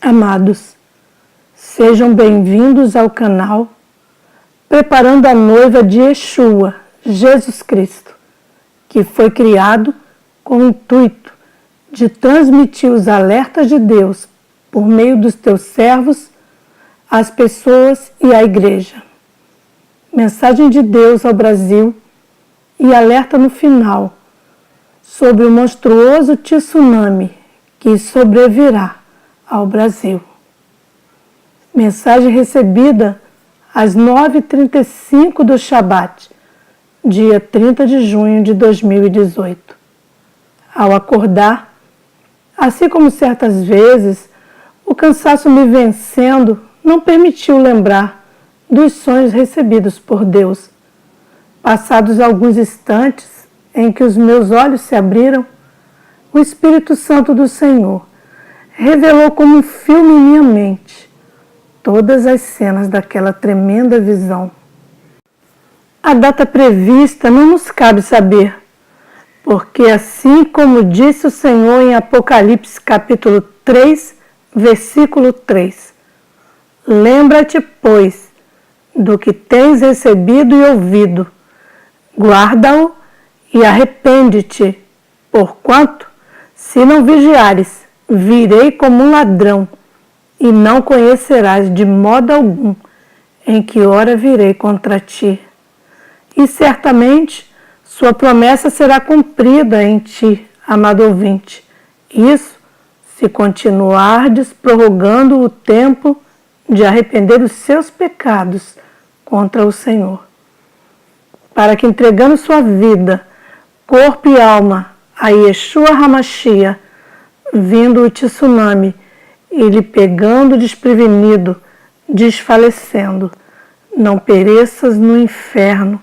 Amados, sejam bem-vindos ao canal Preparando a Noiva de Yeshua, Jesus Cristo, que foi criado com o intuito de transmitir os alertas de Deus por meio dos teus servos às pessoas e à igreja. Mensagem de Deus ao Brasil e alerta no final sobre o monstruoso tsunami que sobrevirá ao Brasil. Mensagem recebida às 9h35 do Shabat, dia 30 de junho de 2018. Ao acordar, assim como certas vezes, o cansaço me vencendo não permitiu lembrar dos sonhos recebidos por Deus. Passados alguns instantes em que os meus olhos se abriram, o Espírito Santo do Senhor revelou como um filme em minha mente todas as cenas daquela tremenda visão. A data prevista não nos cabe saber, porque assim como disse o Senhor em Apocalipse capítulo 3, versículo 3, lembra-te, pois, do que tens recebido e ouvido, guarda-o e arrepende-te, porquanto, se não vigiares, virei como um ladrão, e não conhecerás de modo algum em que hora virei contra ti. E certamente sua promessa será cumprida em ti, amado ouvinte. Isso se continuardes prorrogando o tempo de arrepender os seus pecados contra o Senhor. Para que entregando sua vida, corpo e alma a Yeshua HaMashiach, vindo o tsunami e lhe pegando desprevenido, desfalecendo, não pereças no inferno,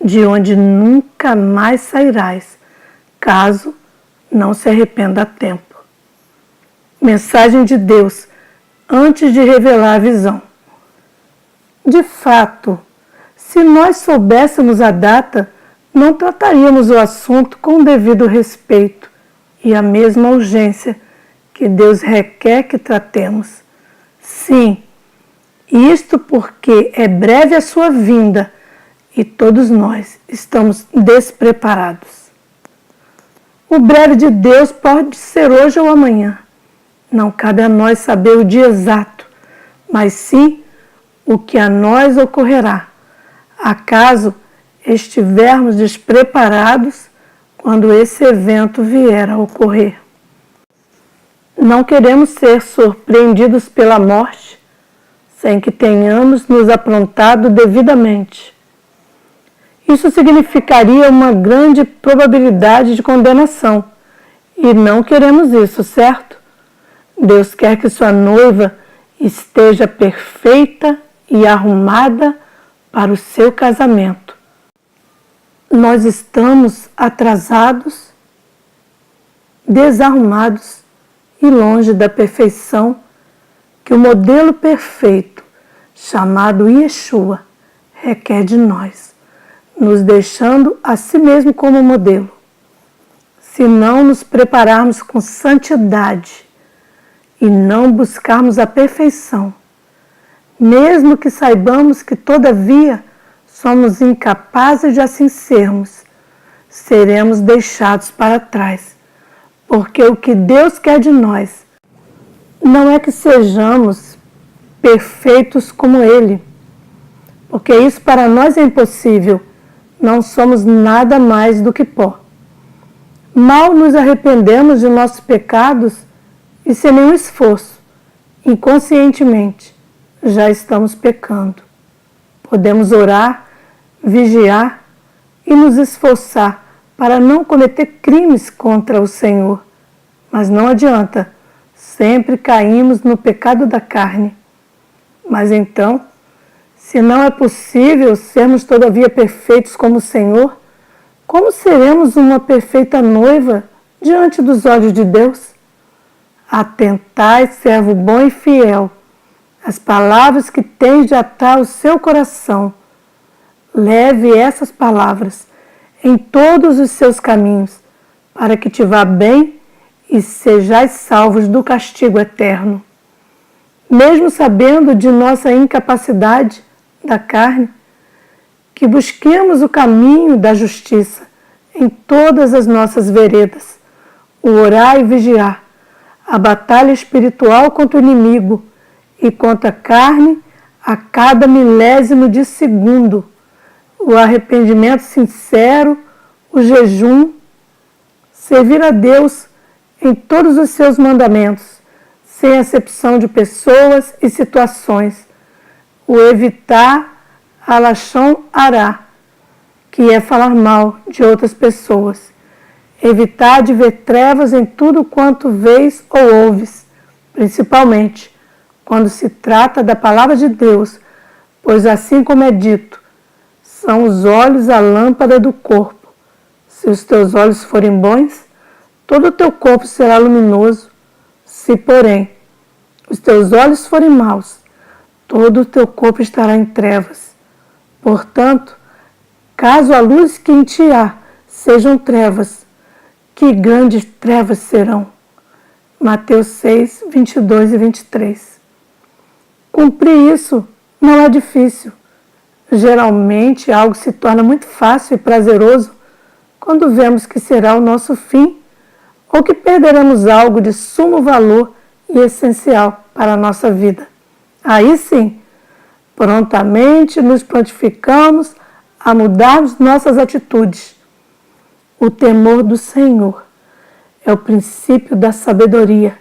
de onde nunca mais sairás, caso não se arrependa a tempo. Mensagem de Deus antes de revelar a visão. De fato, se nós soubéssemos a data, não trataríamos o assunto com o devido respeito e a mesma urgência que Deus requer que tratemos. Sim, isto porque é breve a sua vinda e todos nós estamos despreparados. O breve de Deus pode ser hoje ou amanhã. Não cabe a nós saber o dia exato, mas sim o que a nós ocorrerá, acaso estivermos despreparados quando esse evento vier a ocorrer. Não queremos ser surpreendidos pela morte sem que tenhamos nos aprontado devidamente. Isso significaria uma grande probabilidade de condenação, e não queremos isso, certo? Deus quer que sua noiva esteja perfeita e arrumada para o seu casamento. Nós estamos atrasados, desarrumados e longe da perfeição que o modelo perfeito, chamado Yeshua, requer de nós, nos deixando a si mesmo como modelo. Se não nos prepararmos com santidade e não buscarmos a perfeição, mesmo que saibamos que, todavia, somos incapazes de assim sermos, seremos deixados para trás, porque o que Deus quer de nós não é que sejamos perfeitos como Ele, porque isso para nós é impossível, não somos nada mais do que pó. Mal nos arrependemos de nossos pecados e sem nenhum esforço, inconscientemente, já estamos pecando. Podemos orar, vigiar e nos esforçar para não cometer crimes contra o Senhor, mas não adianta, sempre caímos no pecado da carne. Mas então, se não é possível sermos todavia perfeitos como o Senhor, como seremos uma perfeita noiva diante dos olhos de Deus? Atentai, servo bom e fiel, as palavras que tens de atar o seu coração. Leve essas palavras em todos os seus caminhos, para que te vá bem e sejais salvos do castigo eterno. mesmo sabendo de nossa incapacidade da carne, que busquemos o caminho da justiça em todas as nossas veredas, o orar e vigiar, a batalha espiritual contra o inimigo e contra a carne a cada milésimo de segundo, o arrependimento sincero, o jejum, servir a Deus em todos os seus mandamentos, sem acepção de pessoas e situações, o evitar a lachon hará, que é falar mal de outras pessoas, evitar de ver trevas em tudo quanto vês ou ouves, principalmente quando se trata da palavra de Deus, pois assim como é dito, são os olhos a lâmpada do corpo. Se os teus olhos forem bons, todo o teu corpo será luminoso. Se, porém, os teus olhos forem maus, todo o teu corpo estará em trevas. Portanto, caso a luz que em ti há sejam trevas, que grandes trevas serão. Mateus 6, 22 e 23. Cumprir isso não é difícil. Geralmente, algo se torna muito fácil e prazeroso quando vemos que será o nosso fim ou que perderemos algo de sumo valor e essencial para a nossa vida. Aí sim, prontamente nos prontificamos a mudarmos nossas atitudes. O temor do Senhor é o princípio da sabedoria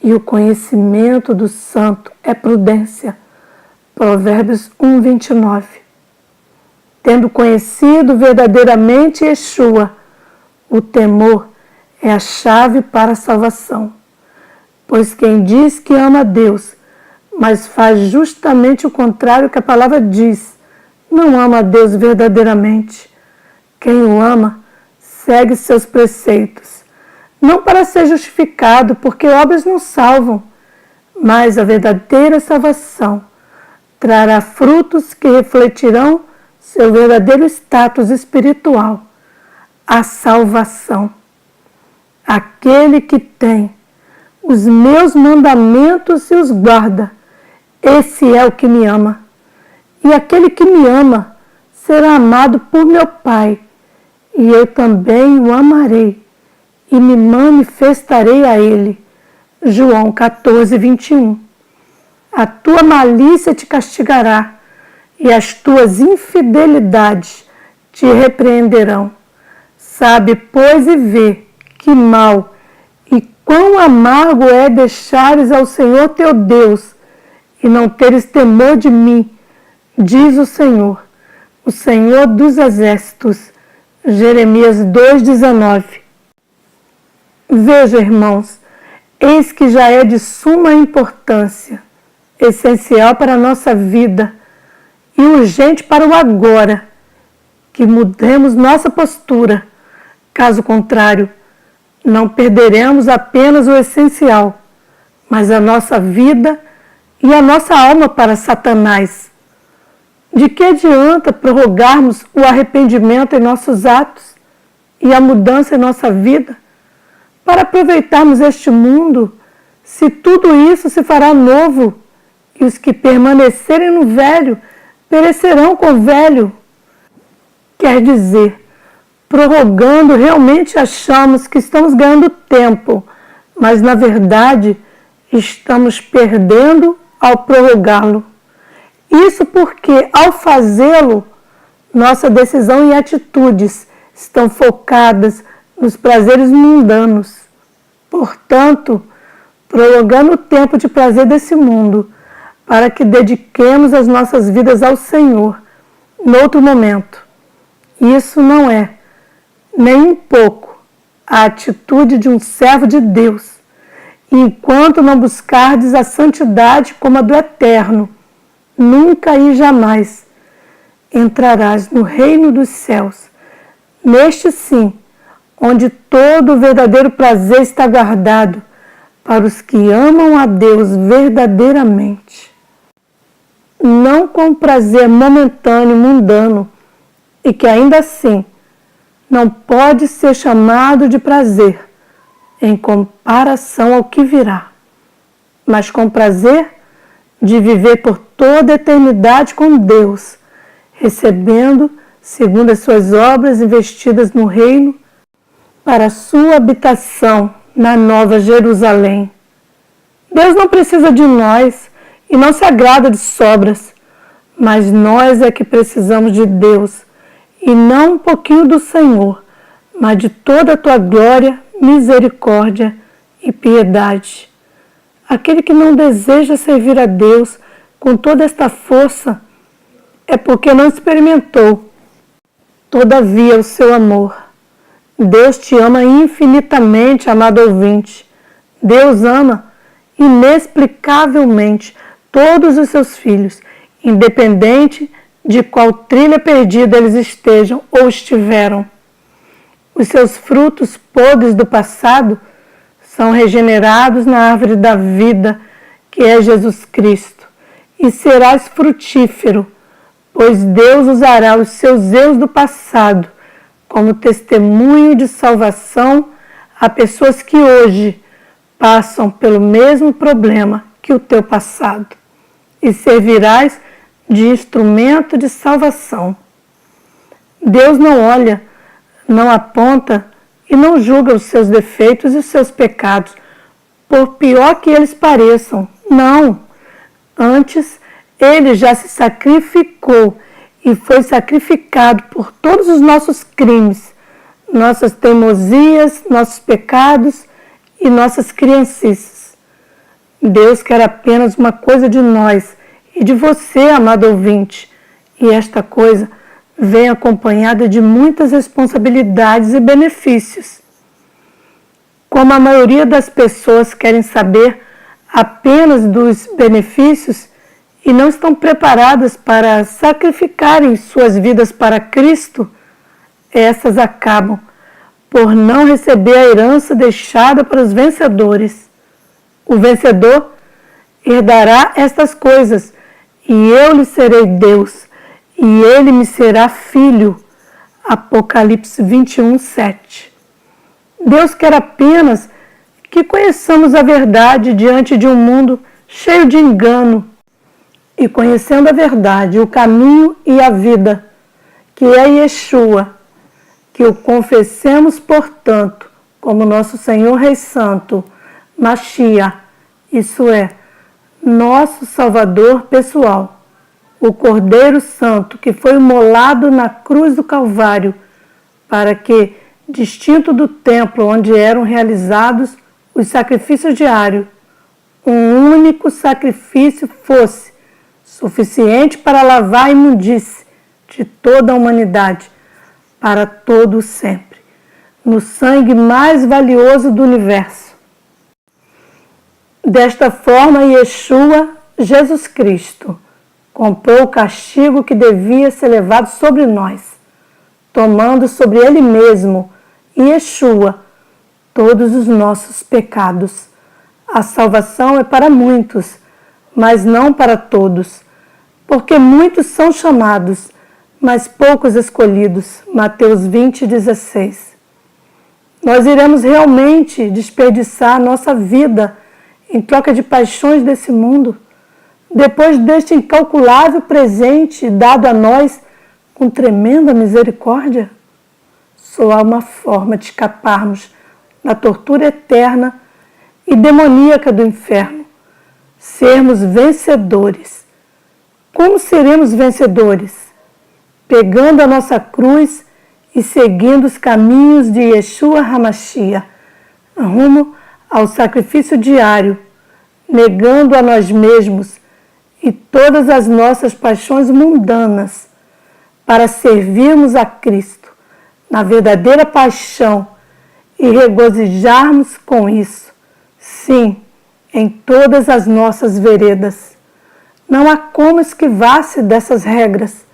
e o conhecimento do santo é prudência. Provérbios 1, 29. Tendo conhecido verdadeiramente Yeshua, o temor é a chave para a salvação. Pois quem diz que ama a Deus, mas faz justamente o contrário que a palavra diz, não ama a Deus verdadeiramente. Quem o ama, segue seus preceitos, não para ser justificado, porque obras não salvam, mas a verdadeira salvação trará frutos que refletirão seu verdadeiro status espiritual, a salvação. Aquele que tem os meus mandamentos e os guarda, esse é o que me ama. E aquele que me ama será amado por meu Pai, e eu também o amarei e me manifestarei a ele. João 14, 21. A tua malícia te castigará, e as tuas infidelidades te repreenderão. Sabe, pois, e vê que mal e quão amargo é deixares ao Senhor teu Deus e não teres temor de mim, diz o Senhor dos Exércitos. Jeremias 2,19. Veja, irmãos, eis que já é de suma importância, essencial para a nossa vida e urgente para o agora, que mudemos nossa postura. Caso contrário, não perderemos apenas o essencial, mas a nossa vida e a nossa alma para Satanás. De que adianta prorrogarmos o arrependimento em nossos atos e a mudança em nossa vida para aproveitarmos este mundo, se tudo isso se fará novo e os que permanecerem no velho perecerão com o velho? Quer dizer, prorrogando, realmente achamos que estamos ganhando tempo, mas na verdade estamos perdendo ao prorrogá-lo. Isso porque, ao fazê-lo, nossa decisão e atitudes estão focadas nos prazeres mundanos. Portanto, prorrogando o tempo de prazer desse mundo, para que dediquemos as nossas vidas ao Senhor, noutro momento. Isso não é, nem um pouco, a atitude de um servo de Deus. E enquanto não buscardes a santidade como a do Eterno, nunca e jamais entrarás no reino dos céus. Neste sim, onde todo o verdadeiro prazer está guardado para os que amam a Deus verdadeiramente. Não com prazer momentâneo, mundano, e que ainda assim não pode ser chamado de prazer em comparação ao que virá, mas com prazer de viver por toda a eternidade com Deus, recebendo, segundo as suas obras investidas no reino, para a sua habitação na Nova Jerusalém. Deus não precisa de nós e não se agrada de sobras, mas nós é que precisamos de Deus, e não um pouquinho do Senhor, mas de toda a tua glória, misericórdia e piedade. Aquele que não deseja servir a Deus com toda esta força é porque não experimentou, todavia, o seu amor. Deus te ama infinitamente, amado ouvinte. Deus ama inexplicavelmente todos os seus filhos, independente de qual trilha perdida eles estejam ou estiveram. Os seus frutos podres do passado são regenerados na árvore da vida, que é Jesus Cristo, e serás frutífero, pois Deus usará os seus erros do passado como testemunho de salvação a pessoas que hoje passam pelo mesmo problema que o teu passado, e servirás de instrumento de salvação. Deus não olha, não aponta e não julga os seus defeitos e os seus pecados, por pior que eles pareçam. Não. Antes, Ele já se sacrificou e foi sacrificado por todos os nossos crimes, nossas teimosias, nossos pecados e nossas criancices. Deus quer apenas uma coisa de nós e de você, amado ouvinte, e esta coisa vem acompanhada de muitas responsabilidades e benefícios. Como a maioria das pessoas querem saber apenas dos benefícios e não estão preparadas para sacrificarem suas vidas para Cristo, essas acabam por não receber a herança deixada para os vencedores. O vencedor herdará estas coisas, e eu lhe serei Deus, e ele me será filho. Apocalipse 21, 7. Deus quer apenas que conheçamos a verdade diante de um mundo cheio de engano. E conhecendo a verdade, o caminho e a vida, que é Yeshua, que o confessemos, portanto, como nosso Senhor Rei Santo, Mashiach, isso é, nosso Salvador pessoal, o Cordeiro Santo que foi imolado na cruz do Calvário, para que, distinto do templo onde eram realizados os sacrifícios diários, um único sacrifício fosse suficiente para lavar a imundície de toda a humanidade, para todo o sempre, no sangue mais valioso do universo. Desta forma, Yeshua, Jesus Cristo, comprou o castigo que devia ser levado sobre nós, tomando sobre ele mesmo, Yeshua, todos os nossos pecados. A salvação é para muitos, mas não para todos, porque muitos são chamados, mas poucos escolhidos. Mateus 20, 16. Nós iremos realmente desperdiçar nossa vida em troca de paixões desse mundo, depois deste incalculável presente dado a nós com tremenda misericórdia? Só há uma forma de escaparmos da tortura eterna e demoníaca do inferno: sermos vencedores. Como seremos vencedores? Pegando a nossa cruz e seguindo os caminhos de Yeshua HaMashiach, rumo ao sacrifício diário, negando a nós mesmos e todas as nossas paixões mundanas, para servirmos a Cristo na verdadeira paixão e regozijarmos com isso, sim, em todas as nossas veredas. Não há como esquivar-se dessas regras.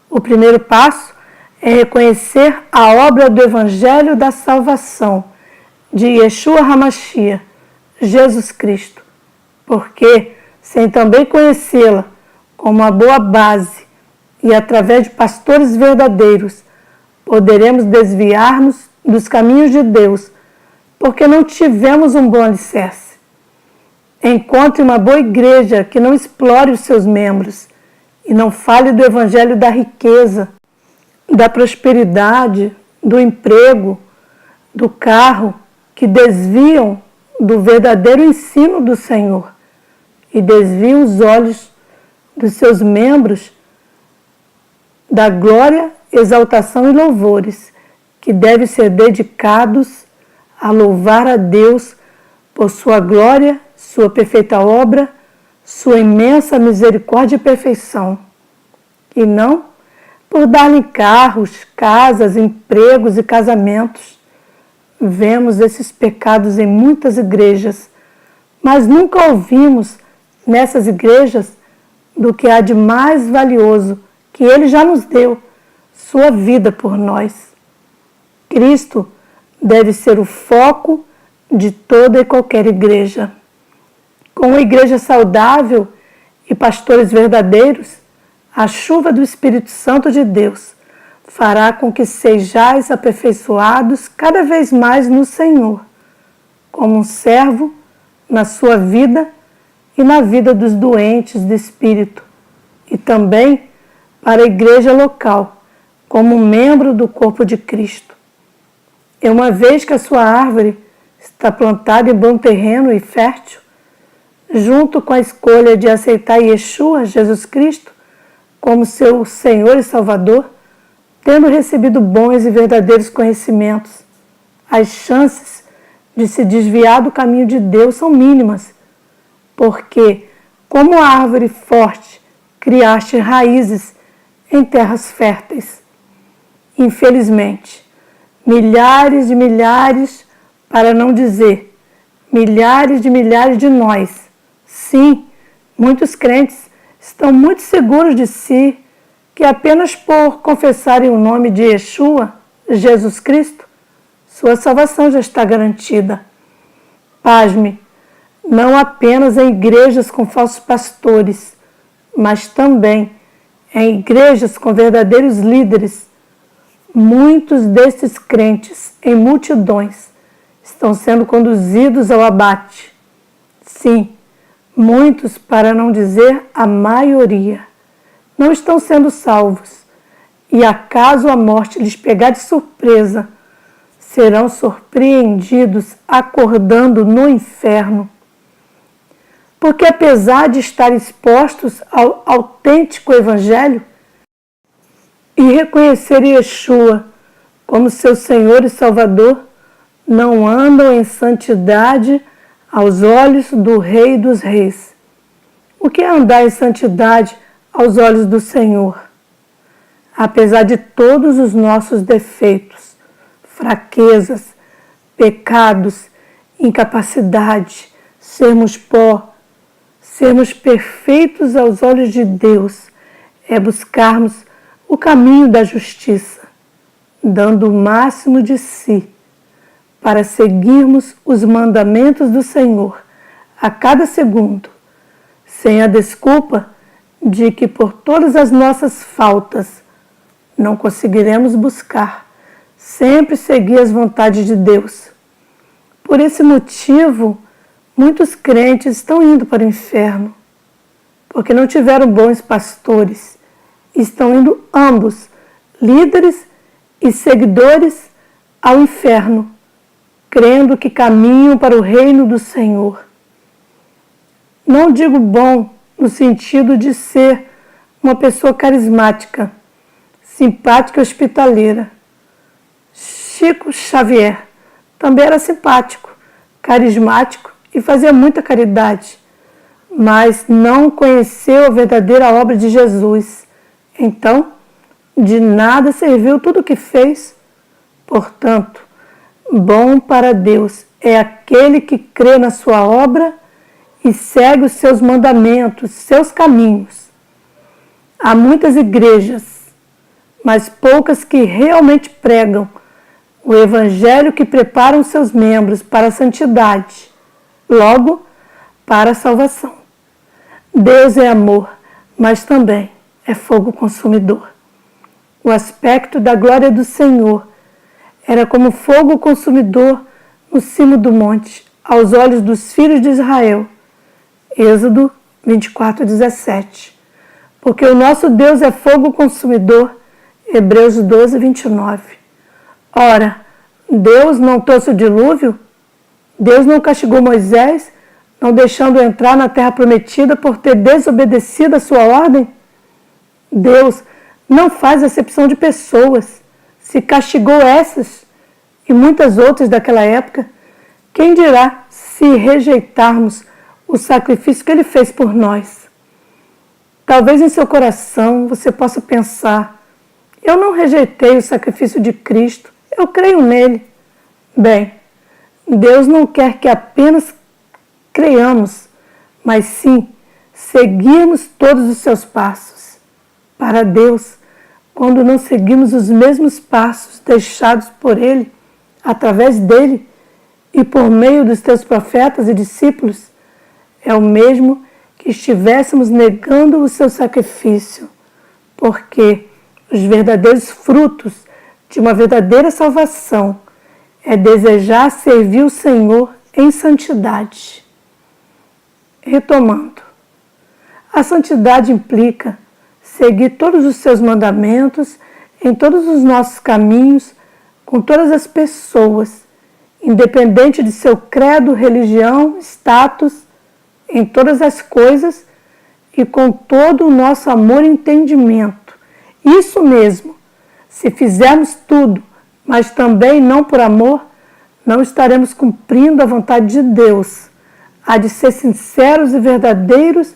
O primeiro passo é reconhecer a obra do Evangelho da Salvação, de Yeshua HaMashiach, Jesus Cristo, porque, sem também conhecê-la como uma boa base e através de pastores verdadeiros, poderemos desviar-nos dos caminhos de Deus, porque não tivemos um bom alicerce. Encontre uma boa igreja que não explore os seus membros e não fale do evangelho da riqueza, da prosperidade, do emprego, do carro, que desviam do verdadeiro ensino do Senhor e desviam os olhos dos seus membros da glória, exaltação e louvores que devem ser dedicados a louvar a Deus por sua glória, sua perfeita obra, sua imensa misericórdia e perfeição, e não por dar-lhe carros, casas, empregos e casamentos. Vemos esses pecados em muitas igrejas, mas nunca ouvimos nessas igrejas do que há de mais valioso que Ele já nos deu, sua vida por nós. Cristo deve ser o foco de toda e qualquer igreja. Com uma igreja saudável e pastores verdadeiros, a chuva do Espírito Santo de Deus fará com que sejais aperfeiçoados cada vez mais no Senhor, como um servo na sua vida e na vida dos doentes de espírito, e também para a igreja local, como membro do corpo de Cristo. E uma vez que a sua árvore está plantada em bom terreno e fértil, junto com a escolha de aceitar Yeshua, Jesus Cristo, como seu Senhor e Salvador, tendo recebido bons e verdadeiros conhecimentos, as chances de se desviar do caminho de Deus são mínimas, porque, como árvore forte, criaste raízes em terras férteis. Infelizmente, milhares de milhares, para não dizer milhares de nós, sim, muitos crentes estão muito seguros de si, que apenas por confessarem o nome de Yeshua, Jesus Cristo, sua salvação já está garantida. Pasme, não apenas em igrejas com falsos pastores, mas também em igrejas com verdadeiros líderes. Muitos desses crentes, em multidões, estão sendo conduzidos ao abate. Sim, muitos, para não dizer a maioria, não estão sendo salvos, e acaso a morte lhes pegar de surpresa, serão surpreendidos acordando no inferno. Porque apesar de estar expostos ao autêntico Evangelho e reconhecer Yeshua como seu Senhor e Salvador, não andam em santidade aos olhos do Rei dos Reis. O que é andar em santidade aos olhos do Senhor? Apesar de todos os nossos defeitos, fraquezas, pecados, incapacidade, sermos pó, sermos perfeitos aos olhos de Deus, é buscarmos o caminho da justiça, dando o máximo de si, para seguirmos os mandamentos do Senhor a cada segundo, sem a desculpa de que por todas as nossas faltas não conseguiremos buscar, sempre seguir as vontades de Deus. Por esse motivo, muitos crentes estão indo para o inferno, porque não tiveram bons pastores. Estão indo ambos, líderes e seguidores, ao inferno, crendo que caminham para o reino do Senhor. Não digo bom no sentido de ser uma pessoa carismática, simpática e hospitaleira. Chico Xavier também era simpático, carismático e fazia muita caridade, mas não conheceu a verdadeira obra de Jesus. Então, de nada serviu tudo o que fez. Portanto, bom para Deus é aquele que crê na sua obra e segue os seus mandamentos, seus caminhos. Há muitas igrejas, mas poucas que realmente pregam o evangelho, que preparam seus membros para a santidade, logo para a salvação. Deus é amor, mas também é fogo consumidor. O aspecto da glória do Senhor era como fogo consumidor no cimo do monte, aos olhos dos filhos de Israel, Êxodo 24:17. Porque o nosso Deus é fogo consumidor. Hebreus 12:29. Ora, Deus não trouxe o dilúvio? Deus não castigou Moisés, não deixando entrar na terra prometida por ter desobedecido a sua ordem? Deus não faz acepção de pessoas. Se castigou essas e muitas outras daquela época, quem dirá se rejeitarmos o sacrifício que Ele fez por nós? Talvez em seu coração você possa pensar: eu não rejeitei o sacrifício de Cristo, eu creio nele. Bem, Deus não quer que apenas creiamos, mas sim seguirmos todos os seus passos. Para Deus, quando não seguimos os mesmos passos deixados por Ele, através dele e por meio dos teus profetas e discípulos, é o mesmo que estivéssemos negando o seu sacrifício, porque os verdadeiros frutos de uma verdadeira salvação é desejar servir o Senhor em santidade. Retomando, a santidade implica seguir todos os seus mandamentos em todos os nossos caminhos, com todas as pessoas, independente de seu credo, religião, status, em todas as coisas e com todo o nosso amor e entendimento. Isso mesmo, se fizermos tudo, mas também não por amor, não estaremos cumprindo a vontade de Deus. Há de ser sinceros e verdadeiros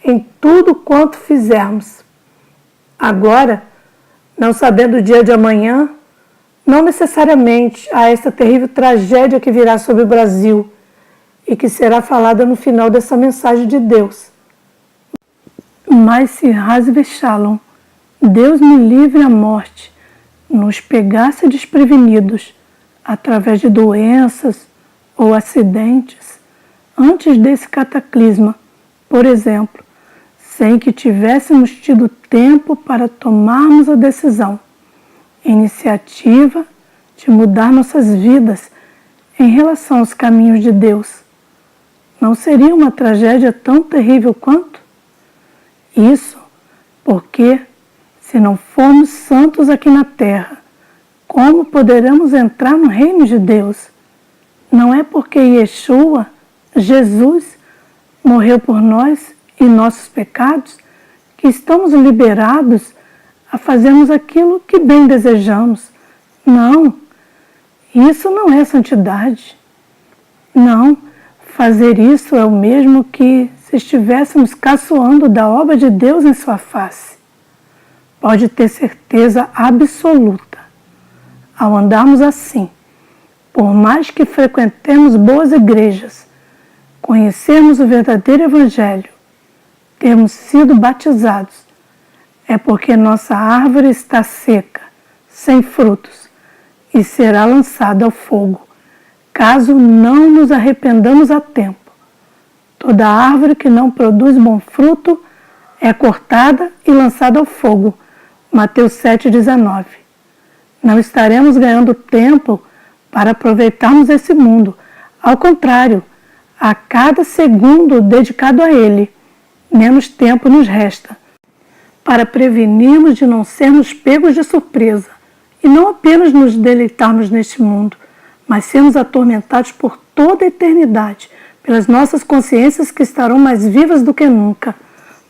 em tudo quanto fizermos. Agora, não sabendo o dia de amanhã, não necessariamente há esta terrível tragédia que virá sobre o Brasil e que será falada no final dessa mensagem de Deus. Mas se Hasbe Shalom, Deus me livre a morte, nos pegasse desprevenidos através de doenças ou acidentes, antes desse cataclisma, por exemplo, sem que tivéssemos tido tempo para tomarmos a decisão, iniciativa de mudar nossas vidas em relação aos caminhos de Deus, não seria uma tragédia tão terrível quanto? Isso porque, se não formos santos aqui na terra, como poderemos entrar no reino de Deus? Não é porque Yeshua, Jesus, morreu por nós e nossos pecados que estamos liberados a fazermos aquilo que bem desejamos. Não, isso não é santidade. Não, fazer isso é o mesmo que se estivéssemos caçoando da obra de Deus em sua face. Pode ter certeza absoluta, ao andarmos assim, por mais que frequentemos boas igrejas, conhecermos o verdadeiro Evangelho, termos sido batizados, é porque nossa árvore está seca, sem frutos, e será lançada ao fogo, caso não nos arrependamos a tempo. Toda árvore que não produz bom fruto é cortada e lançada ao fogo. Mateus 7,19. Não estaremos ganhando tempo para aproveitarmos esse mundo. Ao contrário, a cada segundo dedicado a ele, menos tempo nos resta para prevenirmos de não sermos pegos de surpresa e não apenas nos deleitarmos neste mundo, mas sermos atormentados por toda a eternidade pelas nossas consciências que estarão mais vivas do que nunca.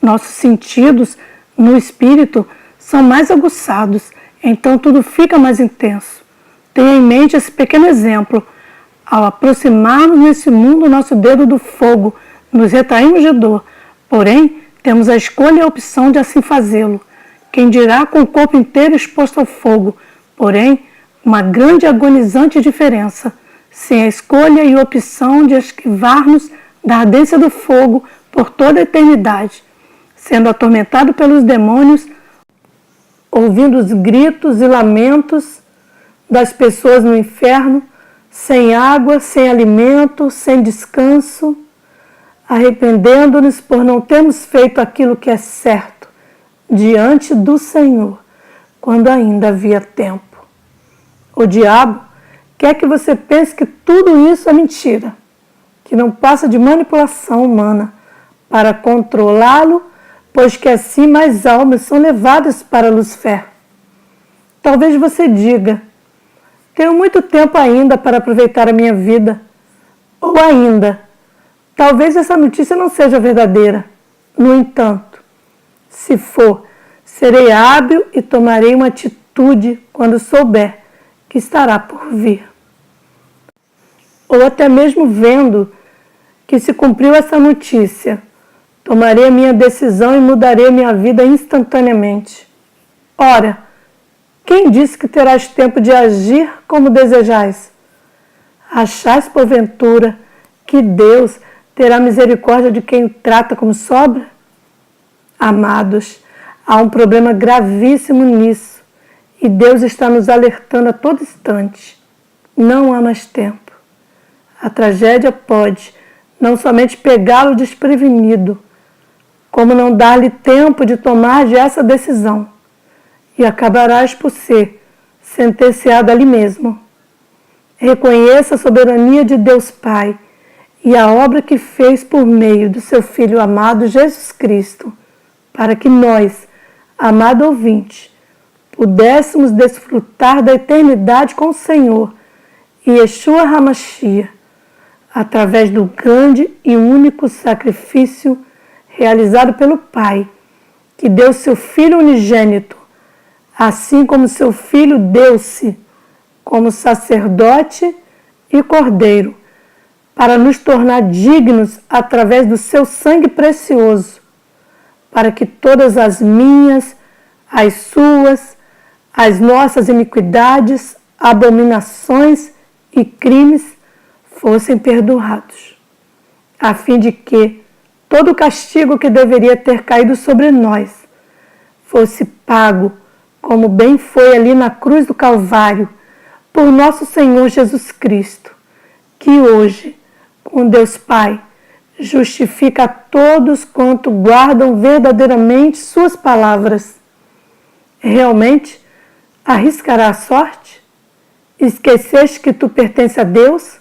Nossos sentidos no espírito são mais aguçados, então tudo fica mais intenso. Tenha em mente esse pequeno exemplo. Ao aproximarmos nesse mundo o nosso dedo do fogo, nos retraímos de dor, porém temos a escolha e a opção de assim fazê-lo. Quem dirá com o corpo inteiro exposto ao fogo, porém uma grande e agonizante diferença, sem a escolha e opção de esquivar-nos da ardência do fogo por toda a eternidade, sendo atormentado pelos demônios, ouvindo os gritos e lamentos das pessoas no inferno, sem água, sem alimento, sem descanso, arrependendo-nos por não termos feito aquilo que é certo diante do Senhor, quando ainda havia tempo. O diabo quer que você pense que tudo isso é mentira, que não passa de manipulação humana, para controlá-lo, pois que assim mais almas são levadas para Lucifer. Talvez você diga: tenho muito tempo ainda para aproveitar a minha vida. Ou ainda, talvez essa notícia não seja verdadeira. No entanto, se for, serei hábil e tomarei uma atitude quando souber que estará por vir. Ou até mesmo vendo que se cumpriu essa notícia, tomarei a minha decisão e mudarei a minha vida instantaneamente. Ora, quem disse que terás tempo de agir como desejais? Achais, porventura, que Deus terá misericórdia de quem o trata como sobra? Amados, há um problema gravíssimo nisso, e Deus está nos alertando a todo instante. Não há mais tempo. A tragédia pode não somente pegá-lo desprevenido, como não dar-lhe tempo de tomar essa decisão, e acabarás por ser sentenciado ali mesmo. Reconheça a soberania de Deus Pai e a obra que fez por meio do seu Filho amado Jesus Cristo, para que nós, amado ouvinte, pudéssemos desfrutar da eternidade com o Senhor e Yeshua HaMashiach, através do grande e único sacrifício realizado pelo Pai, que deu seu Filho unigênito, assim como seu Filho deu-se como sacerdote e cordeiro, para nos tornar dignos através do seu sangue precioso, para que todas as minhas, as suas, as nossas iniquidades, abominações e crimes fossem perdoados, a fim de que todo o castigo que deveria ter caído sobre nós fosse pago, como bem foi ali na cruz do Calvário, por nosso Senhor Jesus Cristo, que hoje, com Deus Pai, justifica a todos quanto guardam verdadeiramente suas palavras. Realmente, arriscará a sorte? Esqueceste que tu pertence a Deus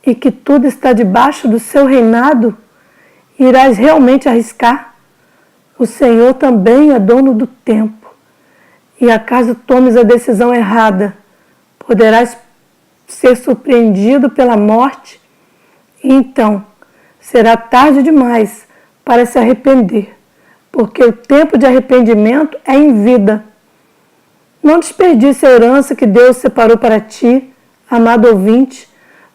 e que tudo está debaixo do seu reinado? Irás realmente arriscar? O Senhor também é dono do tempo. E acaso tomes a decisão errada, poderás ser surpreendido pela morte, e então será tarde demais para se arrepender, porque o tempo de arrependimento é em vida. Não desperdice a herança que Deus separou para ti, amado ouvinte,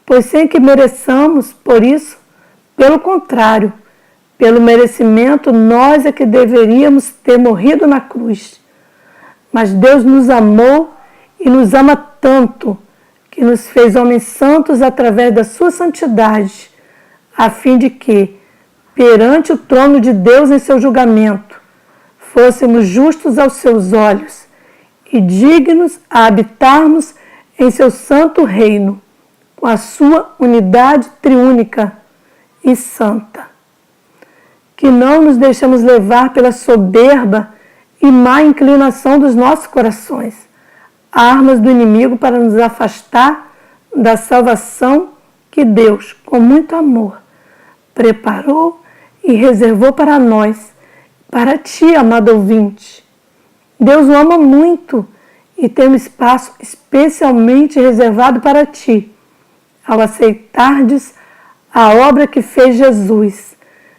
pois sem que mereçamos por isso, pelo contrário, pelo merecimento, nós é que deveríamos ter morrido na cruz. Mas Deus nos amou e nos ama tanto que nos fez homens santos através da sua santidade, a fim de que, perante o trono de Deus em seu julgamento, fôssemos justos aos seus olhos e dignos a habitarmos em seu santo reino, com a sua unidade triúnica e santa. Que não nos deixemos levar pela soberba e má inclinação dos nossos corações, armas do inimigo para nos afastar da salvação que Deus, com muito amor, preparou e reservou para nós, para ti, amado ouvinte. Deus o ama muito e tem um espaço especialmente reservado para ti, ao aceitardes a obra que fez Jesus,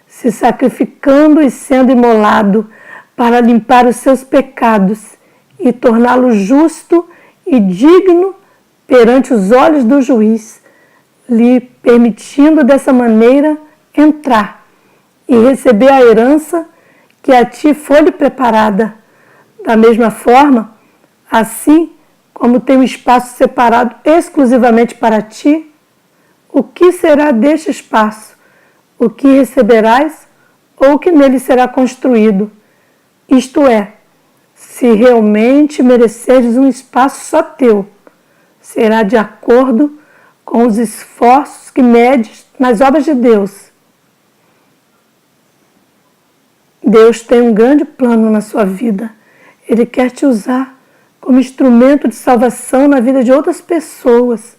se sacrificando e sendo imolado para limpar os seus pecados e torná-lo justo e digno perante os olhos do juiz, lhe permitindo dessa maneira entrar e receber a herança que a ti foi-lhe preparada. Da mesma forma, assim como tem um espaço separado exclusivamente para ti, o que será deste espaço? O que receberás ou o que nele será construído? Isto é, se realmente mereceres um espaço só teu, será de acordo com os esforços que medes nas obras de Deus. Deus tem um grande plano na sua vida. Ele quer te usar como instrumento de salvação na vida de outras pessoas,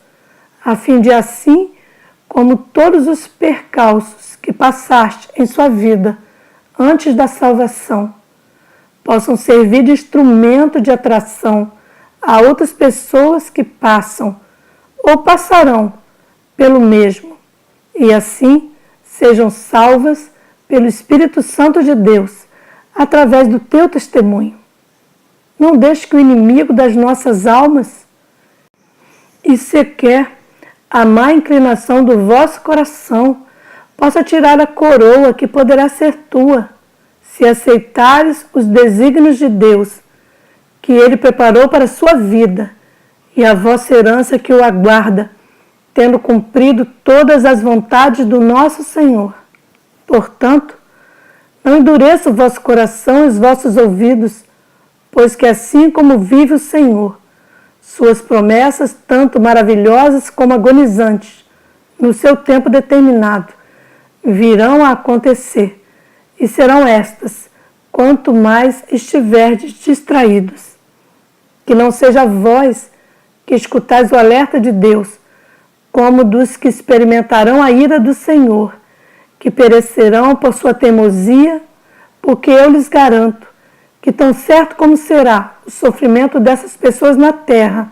a fim de assim, como todos os percalços que passaste em sua vida antes da salvação possam servir de instrumento de atração a outras pessoas que passam ou passarão pelo mesmo, e assim sejam salvas pelo Espírito Santo de Deus, através do teu testemunho. Não deixe que o inimigo das nossas almas e sequer a má inclinação do vosso coração possa tirar a coroa que poderá ser tua, se aceitares os desígnios de Deus, que Ele preparou para a sua vida, e a vossa herança que o aguarda, tendo cumprido todas as vontades do nosso Senhor. Portanto, não endureça o vosso coração e os vossos ouvidos, pois que assim como vive o Senhor, suas promessas, tanto maravilhosas como agonizantes, no seu tempo determinado, virão a acontecer, e serão estas, quanto mais estiverdes distraídos. Que não seja vós que escutais o alerta de Deus, como dos que experimentarão a ira do Senhor, que perecerão por sua teimosia, porque eu lhes garanto que tão certo como será o sofrimento dessas pessoas na terra,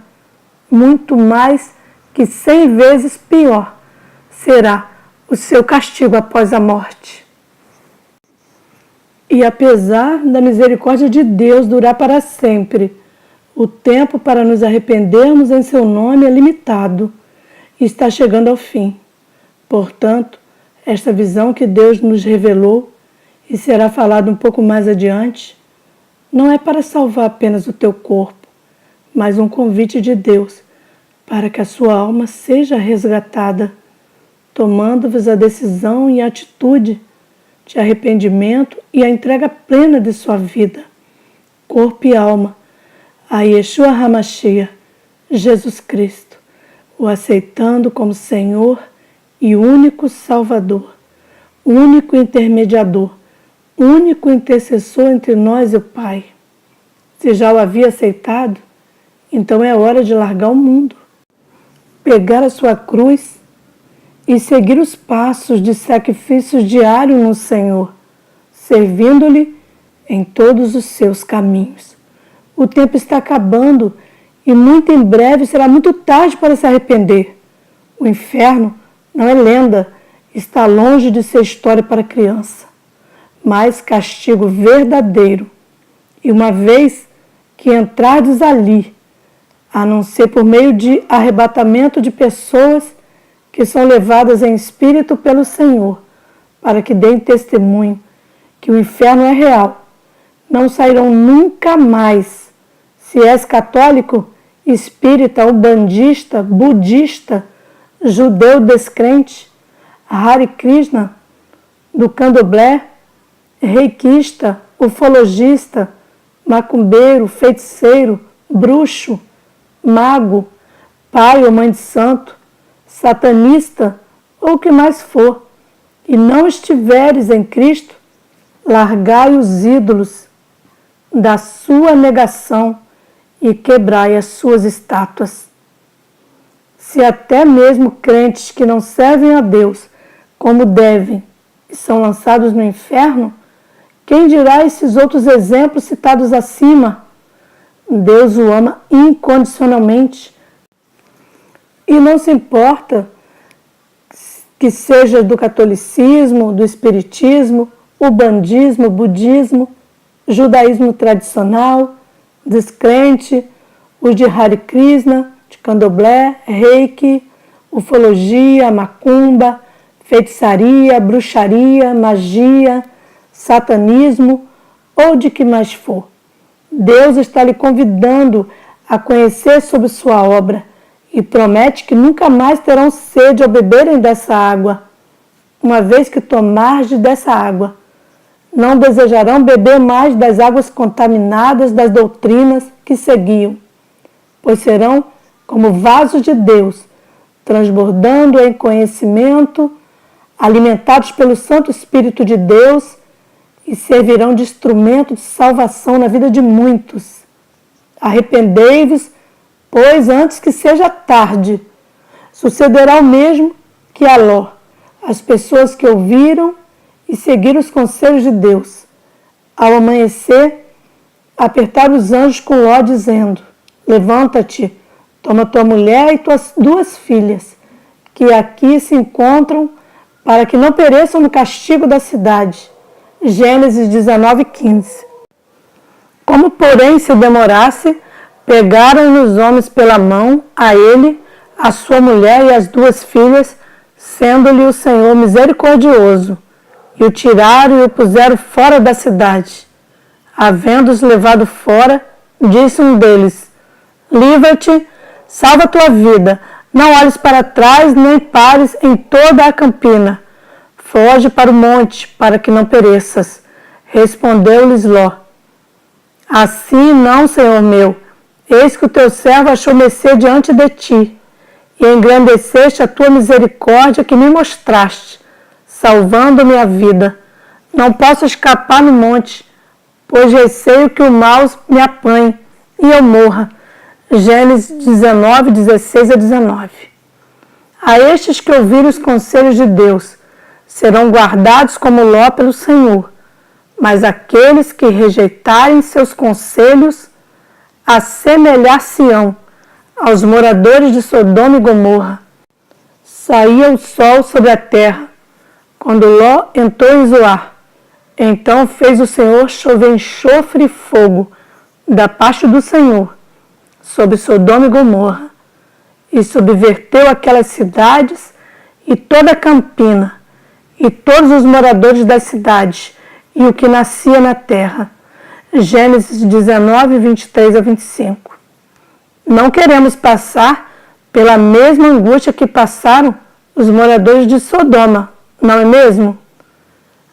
muito mais que 100 vezes pior será o seu castigo após a morte. E apesar da misericórdia de Deus durar para sempre, o tempo para nos arrependermos em seu nome é limitado e está chegando ao fim. Portanto, esta visão que Deus nos revelou, e será falado um pouco mais adiante, não é para salvar apenas o teu corpo, mas um convite de Deus para que a sua alma seja resgatada, tomando-vos a decisão e a atitude de arrependimento e a entrega plena de sua vida, corpo e alma, a Yeshua HaMashiach, Jesus Cristo, o aceitando como Senhor e único Salvador, único intermediador, único intercessor entre nós e o Pai. Se já o havia aceitado, então é hora de largar o mundo, pegar a sua cruz e seguir os passos de sacrifício diário no Senhor, servindo-lhe em todos os seus caminhos. O tempo está acabando e muito em breve será muito tarde para se arrepender. O inferno não é lenda, está longe de ser história para criança, mas castigo verdadeiro. E uma vez que entrardes ali, a não ser por meio de arrebatamento de pessoas que são levadas em espírito pelo Senhor, para que deem testemunho que o inferno é real, não sairão nunca mais. Se és católico, espírita, ubandista, budista, judeu descrente, Hare Krishna, do candomblé, reikista, ufologista, macumbeiro, feiticeiro, bruxo, mago, pai ou mãe de santo, satanista ou o que mais for, e não estiveres em Cristo, largai os ídolos da sua negação e quebrai as suas estátuas. Se até mesmo crentes que não servem a Deus como devem e são lançados no inferno, quem dirá esses outros exemplos citados acima? Deus o ama incondicionalmente e não se importa que seja do catolicismo, do espiritismo, ubandismo, budismo, judaísmo tradicional, descrente, os de Hare Krishna, de candomblé, reiki, ufologia, macumba, feitiçaria, bruxaria, magia, satanismo ou de que mais for. Deus está lhe convidando a conhecer sobre sua obra e promete que nunca mais terão sede ao beberem dessa água. Uma vez que tomardes dessa água, não desejarão beber mais das águas contaminadas das doutrinas que seguiam, pois serão como vasos de Deus, transbordando em conhecimento, alimentados pelo Santo Espírito de Deus, e servirão de instrumento de salvação na vida de muitos. Arrependei-vos, pois antes que seja tarde. Sucederá o mesmo que a Ló. as pessoas que ouviram e seguiram os conselhos de Deus. Ao amanhecer, apertaram os anjos com Ló, dizendo: levanta-te, toma tua mulher e tuas 2 filhas, que aqui se encontram, para que não pereçam no castigo da cidade. Gênesis 19:15. Como, porém, se demorasse, pegaram os homens pela mão, a ele, a sua mulher e as 2 filhas, sendo-lhe o Senhor misericordioso, e o tiraram e o puseram fora da cidade. Havendo-os levado fora, disse um deles: livra-te, salva a tua vida, não olhes para trás, nem pares em toda a campina. Foge para o monte, para que não pereças. Respondeu-lhes Ló: assim não, Senhor meu, eis que o teu servo achou mercê diante de ti, e engrandeceste a tua misericórdia que me mostraste, salvando-me a vida. Não posso escapar no monte, pois receio que o mal me apanhe e eu morra. Gênesis 19:16-19. A estes que ouvirem os conselhos de Deus serão guardados como Ló pelo Senhor, mas aqueles que rejeitarem seus conselhos assemelhar-se-ão aos moradores de Sodoma e Gomorra. Saía o sol sobre a terra, quando Ló entrou em Zoar. Então fez o Senhor chover enxofre e fogo da parte do Senhor sobre Sodoma e Gomorra, e subverteu aquelas cidades e toda a campina, e todos os moradores das cidades, e o que nascia na terra. Gênesis 19:23-25. Não queremos passar pela mesma angústia que passaram os moradores de Sodoma, não é mesmo?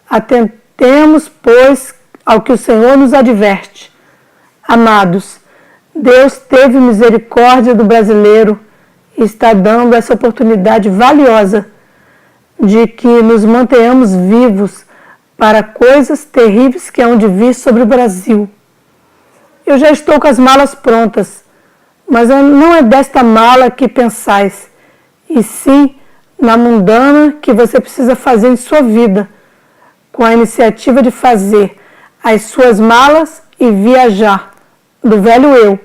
Atentemos, pois, ao que o Senhor nos adverte. Amados, Deus teve misericórdia do brasileiro e está dando essa oportunidade valiosa de que nos mantenhamos vivos para coisas terríveis que hão de vir sobre o Brasil. Eu já estou com as malas prontas, mas não é desta mala que pensais, e sim na mundana que você precisa fazer em sua vida, com a iniciativa de fazer as suas malas e viajar do velho eu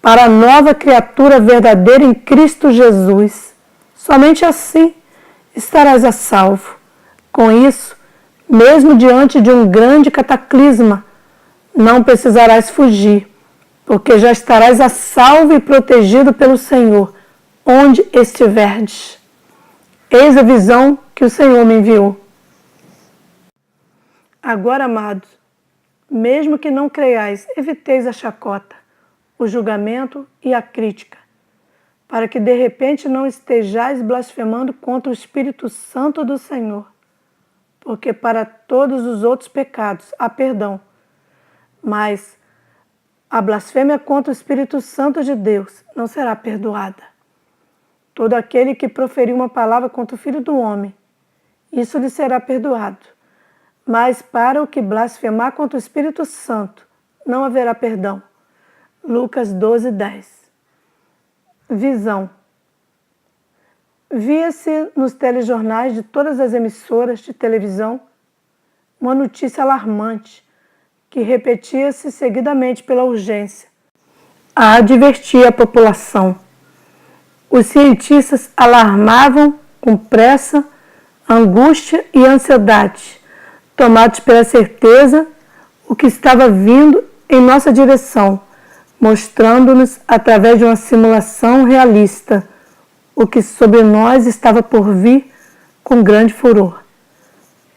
para a nova criatura verdadeira em Cristo Jesus. Somente assim estarás a salvo. Com isso, mesmo diante de um grande cataclisma, não precisarás fugir, porque já estarás a salvo e protegido pelo Senhor, onde estiverdes. Eis a visão que o Senhor me enviou. Agora, amados, mesmo que não creiais, eviteis a chacota, o julgamento e a crítica, para que de repente não estejais blasfemando contra o Espírito Santo do Senhor, porque para todos os outros pecados há perdão, mas a blasfêmia contra o Espírito Santo de Deus não será perdoada. Todo aquele que proferir uma palavra contra o Filho do Homem, isso lhe será perdoado. Mas para o que blasfemar contra o Espírito Santo, não haverá perdão. Lucas 12:10. Visão. Via-se nos telejornais de todas as emissoras de televisão uma notícia alarmante que repetia-se seguidamente pela urgência a advertir a população. Os cientistas alarmavam com pressa, angústia e ansiedade, tomados pela certeza o que estava vindo em nossa direção, mostrando-nos através de uma simulação realista o que sobre nós estava por vir com grande furor.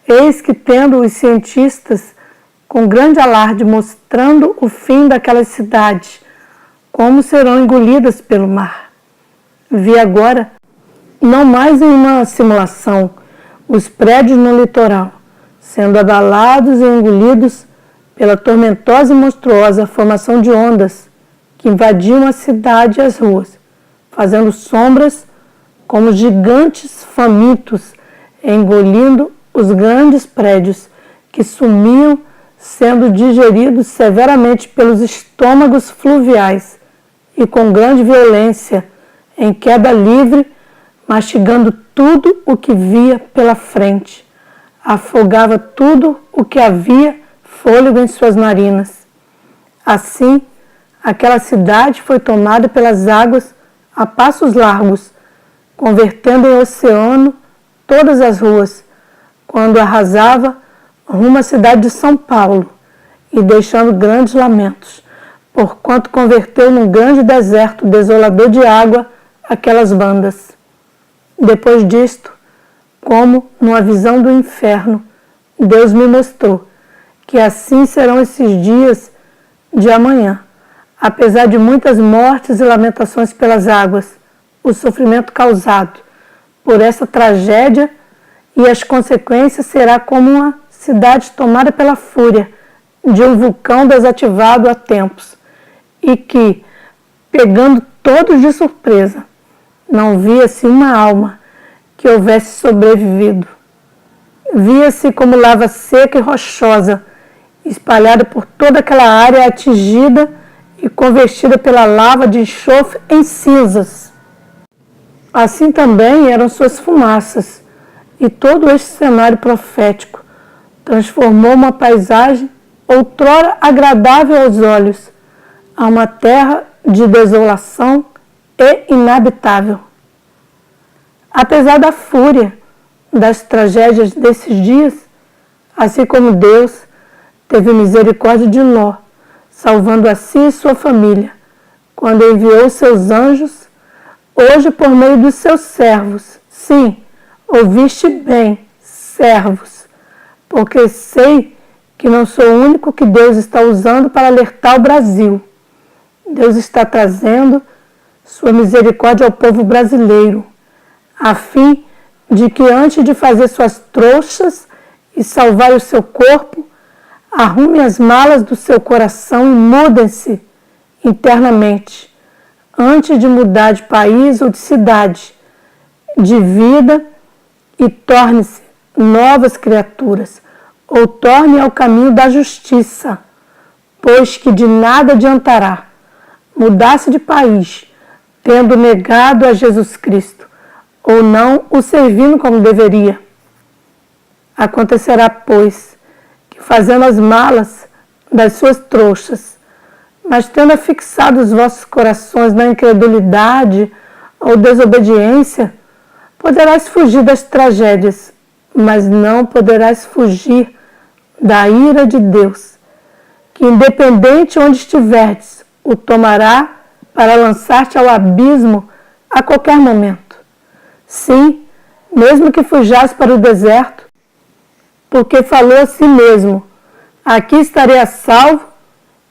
Eis que, tendo os cientistas com grande alarde mostrando o fim daquelas cidades, como serão engolidas pelo mar, vi agora, não mais em uma simulação, os prédios no litoral, sendo abalados e engolidos pela tormentosa e monstruosa formação de ondas que invadiam a cidade e as ruas, fazendo sombras como gigantes famintos, engolindo os grandes prédios que sumiam, sendo digeridos severamente pelos estômagos fluviais e com grande violência, em queda livre, mastigando tudo o que via pela frente, afogava tudo o que havia fôlego em suas narinas. Assim, aquela cidade foi tomada pelas águas a passos largos, convertendo em oceano todas as ruas, quando arrasava rumo à cidade de São Paulo, e deixando grandes lamentos, porquanto converteu num grande deserto desolador de água aquelas bandas. Depois disto, como numa visão do inferno, Deus me mostrou que assim serão esses dias de amanhã, apesar de muitas mortes e lamentações pelas águas, o sofrimento causado por essa tragédia e as consequências será como uma cidade tomada pela fúria de um vulcão desativado há tempos e que, pegando todos de surpresa, não via-se uma alma que houvesse sobrevivido. Via-se como lava seca e rochosa, espalhada por toda aquela área atingida e convertida pela lava de enxofre em cinzas. Assim também eram suas fumaças, e todo este cenário profético transformou uma paisagem outrora agradável aos olhos a uma terra de desolação e inabitável. Apesar da fúria das tragédias desses dias, assim como Deus teve misericórdia de Ló, salvando a si e sua família, quando enviou seus anjos, hoje por meio dos seus servos, sim, ouviste bem, servos, porque sei que não sou o único que Deus está usando para alertar o Brasil. Deus está trazendo sua misericórdia ao povo brasileiro, a fim de que antes de fazer suas trouxas e salvar o seu corpo, arrume as malas do seu coração e mudem-se internamente, antes de mudar de país ou de cidade, de vida, e torne-se novas criaturas, ou torne ao caminho da justiça, pois que de nada adiantará mudar-se de país, tendo negado a Jesus Cristo, ou não o servindo como deveria. Acontecerá, pois, que fazendo as malas das suas trouxas, mas tendo fixado os vossos corações na incredulidade ou desobediência, poderás fugir das tragédias, mas não poderás fugir da ira de Deus, que independente onde estiverdes, o tomará para lançar-te ao abismo a qualquer momento. Sim, mesmo que fujas para o deserto, porque falou a si mesmo, aqui estarei a salvo,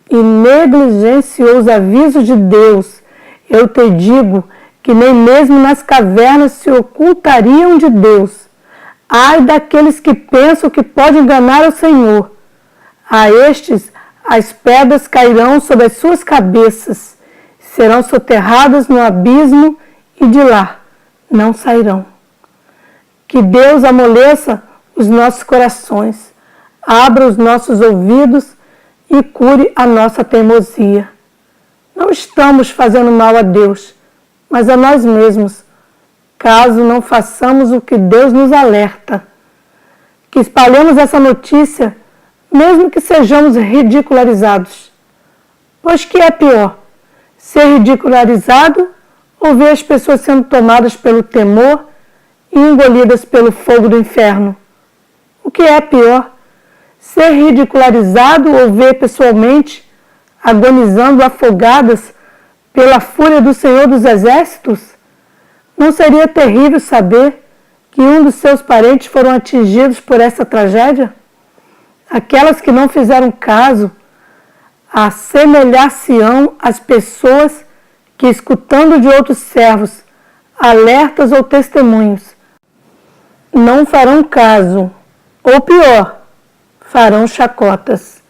e negligenciou os avisos de Deus. Eu te digo que nem mesmo nas cavernas se ocultariam de Deus. Ai daqueles que pensam que podem enganar o Senhor. A estes as pedras cairão sobre as suas cabeças, serão soterradas no abismo e de lá não sairão. Que Deus amoleça os nossos corações, abra os nossos ouvidos e cure a nossa teimosia. Não estamos fazendo mal a Deus, mas a nós mesmos, caso não façamos o que Deus nos alerta. Que espalhemos essa notícia, mesmo que sejamos ridicularizados. Pois que é pior, ser ridicularizado ou ver as pessoas sendo tomadas pelo temor e engolidas pelo fogo do inferno? O que é pior, ser ridicularizado ou ver pessoalmente agonizando afogadas pela fúria do Senhor dos Exércitos? Não seria terrível saber que um dos seus parentes foram atingidos por essa tragédia? Aquelas que não fizeram caso assemelhar-se-ão às pessoas que, escutando de outros servos, alertas ou testemunhos, não farão caso, ou pior, farão chacotas.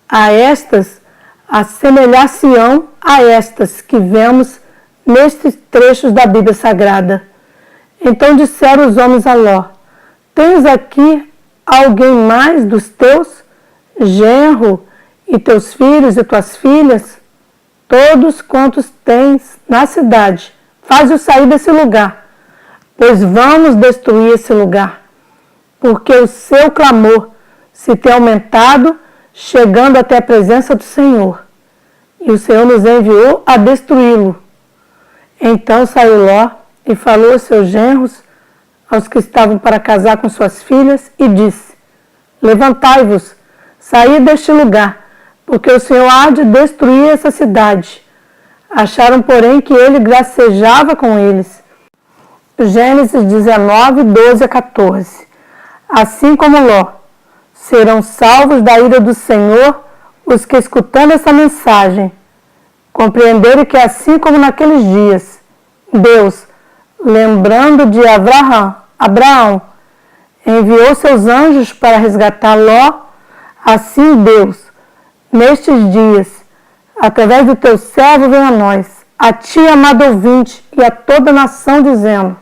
A estas assemelhar-se-ão a estas que vemos nestes trechos da Bíblia Sagrada. Então disseram os homens a Ló: tens aqui alguém mais dos teus, genro, e teus filhos e tuas filhas? Todos quantos tens na cidade, faz-os sair desse lugar, pois vamos destruir esse lugar, porque o seu clamor se tem aumentado, chegando até a presença do Senhor, e o Senhor nos enviou a destruí-lo. Então saiu Ló e falou aos seus genros, aos que estavam para casar com suas filhas, e disse: levantai-vos, saí deste lugar, porque o Senhor há de destruir essa cidade. Acharam, porém, que ele gracejava com eles. Gênesis 19, 12 a 14. Assim como Ló, serão salvos da ira do Senhor os que, escutando essa mensagem, compreenderem que, assim como naqueles dias, Deus, lembrando de Abraão, enviou seus anjos para resgatar Ló, assim Deus, nestes dias, através do teu servo, vem a nós, a ti, amado ouvinte, e a toda a nação, dizendo: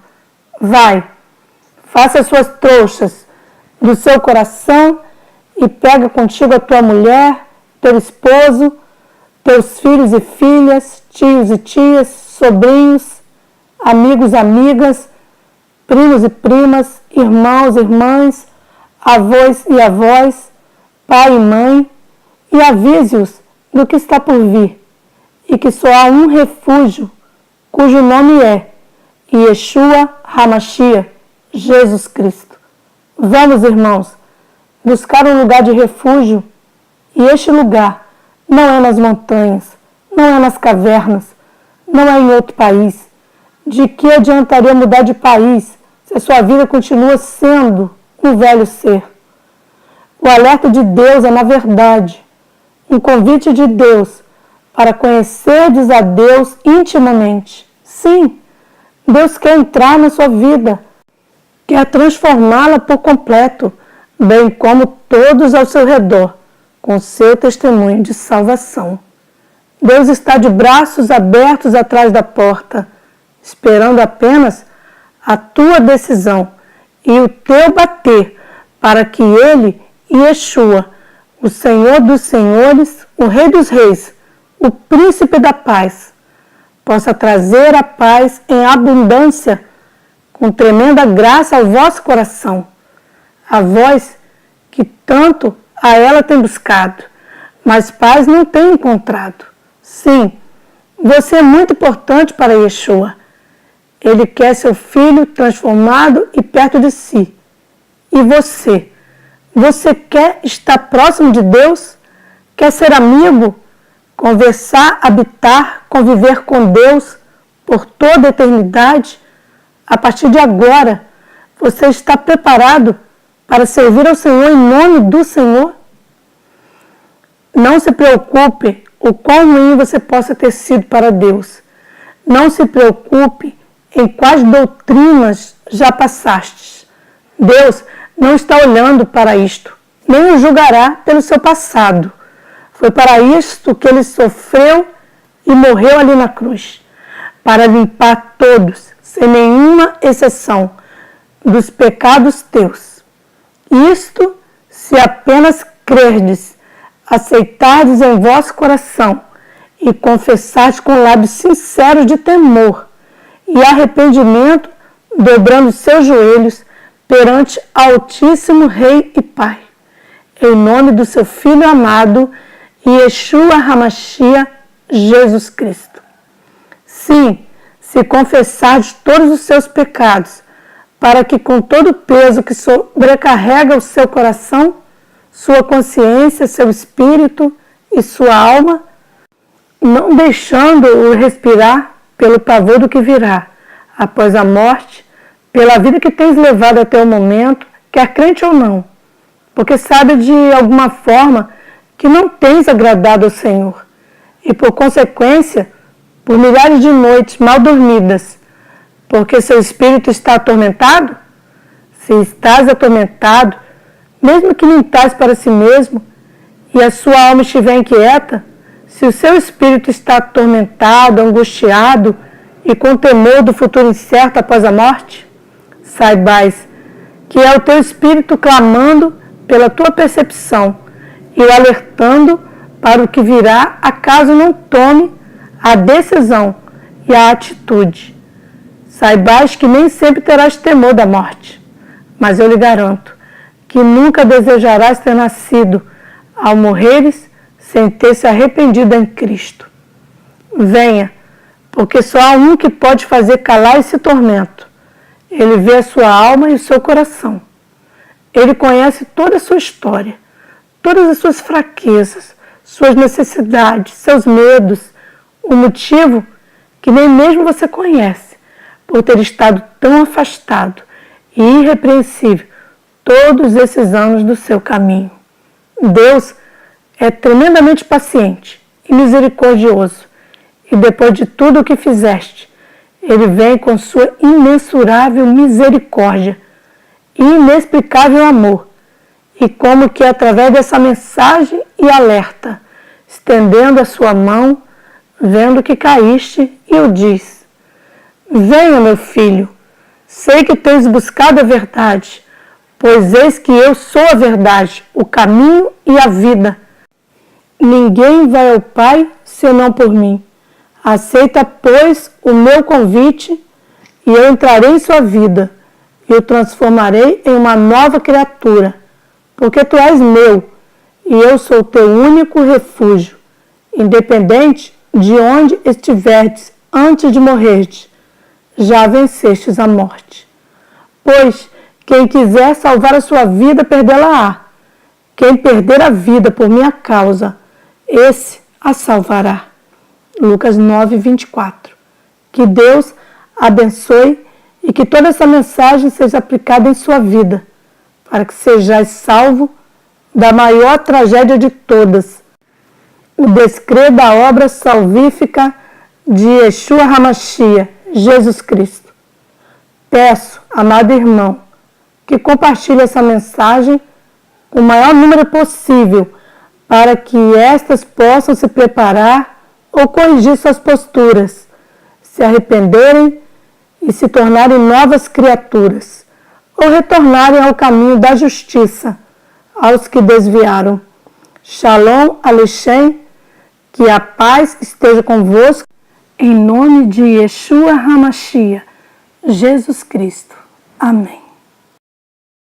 vai, faça as suas trouxas do seu coração e pega contigo a tua mulher, teu esposo, teus filhos e filhas, tios e tias, sobrinhos, amigos, amigas, primos e primas, irmãos e irmãs, avós e avós, pai e mãe, e avise-os do que está por vir, e que só há um refúgio, cujo nome é Yeshua HaMashiach, Jesus Cristo. Vamos, irmãos, buscar um lugar de refúgio, e este lugar não é nas montanhas, não é nas cavernas, não é em outro país. De que adiantaria mudar de país se a sua vida continua sendo um velho ser? O alerta de Deus é, na verdade, um convite de Deus para conhecerdes a Deus intimamente. Sim, Deus quer entrar na sua vida, quer transformá-la por completo, bem como todos ao seu redor, com seu testemunho de salvação. Deus está de braços abertos atrás da porta, esperando apenas a tua decisão e o teu bater, para que Ele, Yeshua, o Senhor dos Senhores, o Rei dos Reis, o Príncipe da Paz, possa trazer a paz em abundância, com tremenda graça ao vosso coração, a vós que tanto a ela tem buscado, mas paz não tem encontrado. Sim, você é muito importante para Yeshua. Ele quer seu filho transformado e perto de si. E você? Você quer estar próximo de Deus? Quer ser amigo? Conversar, habitar, conviver com Deus por toda a eternidade? A partir de agora, você está preparado para servir ao Senhor em nome do Senhor? Não se preocupe o quão ruim você possa ter sido para Deus. Não se preocupe em quais doutrinas já passastes. Deus não está olhando para isto, nem o julgará pelo seu passado. Foi para isto que ele sofreu e morreu ali na cruz, para limpar todos, sem nenhuma exceção, dos pecados teus. Isto, se apenas crerdes, aceitardes em vosso coração e confessardes com lábios sinceros de temor e arrependimento, dobrando seus joelhos perante Altíssimo Rei e Pai, em nome do seu Filho amado, Yeshua HaMashiach, Jesus Cristo. Sim, se confessardes todos os seus pecados, para que com todo o peso que sobrecarrega o seu coração, sua consciência, seu espírito e sua alma, não deixando-o respirar pelo pavor do que virá após a morte, pela vida que tens levado até o momento, quer crente ou não, porque sabe de alguma forma que não tens agradado ao Senhor, e por consequência, por milhares de noites mal dormidas, porque seu espírito está atormentado? Se estás atormentado, mesmo que mintais para si mesmo, e a sua alma estiver inquieta, se o seu espírito está atormentado, angustiado e com temor do futuro incerto após a morte, saibais que é o teu espírito clamando pela tua percepção e o alertando para o que virá, acaso não tome a decisão e a atitude. Saibais que nem sempre terás temor da morte, mas eu lhe garanto que nunca desejarás ter nascido ao morreres sem ter se arrependido em Cristo. Venha, porque só há um que pode fazer calar esse tormento. Ele vê a sua alma e o seu coração. Ele conhece toda a sua história, todas as suas fraquezas, suas necessidades, seus medos, o motivo que nem mesmo você conhece, por ter estado tão afastado e irrepreensível todos esses anos do seu caminho. Deus é tremendamente paciente e misericordioso, e depois de tudo o que fizeste, Ele vem com sua imensurável misericórdia e inexplicável amor, e como que através dessa mensagem e alerta, estendendo a sua mão, vendo que caíste, e o diz: venha, meu filho, sei que tens buscado a verdade, pois eis que eu sou a verdade, o caminho e a vida. Ninguém vai ao Pai senão por mim. Aceita, pois, o meu convite, e eu entrarei em sua vida, e o transformarei em uma nova criatura, porque tu és meu, e eu sou teu único refúgio, independente de onde estiverdes antes de morrerdes, já vencestes a morte. Pois quem quiser salvar a sua vida, perdê-la-á. Quem perder a vida por minha causa, esse a salvará. Lucas 9, 24. Que Deus abençoe e que toda essa mensagem seja aplicada em sua vida, para que sejais salvo da maior tragédia de todas, o descrer da obra salvífica de Yeshua HaMashiach, Jesus Cristo. Peço, amado irmão, que compartilhe essa mensagem com o maior número possível, para que estas possam se preparar ou corrigir suas posturas, se arrependerem e se tornarem novas criaturas, ou retornarem ao caminho da justiça, aos que desviaram. Shalom Aleichem, que a paz esteja convosco, em nome de Yeshua HaMashiach, Jesus Cristo. Amém.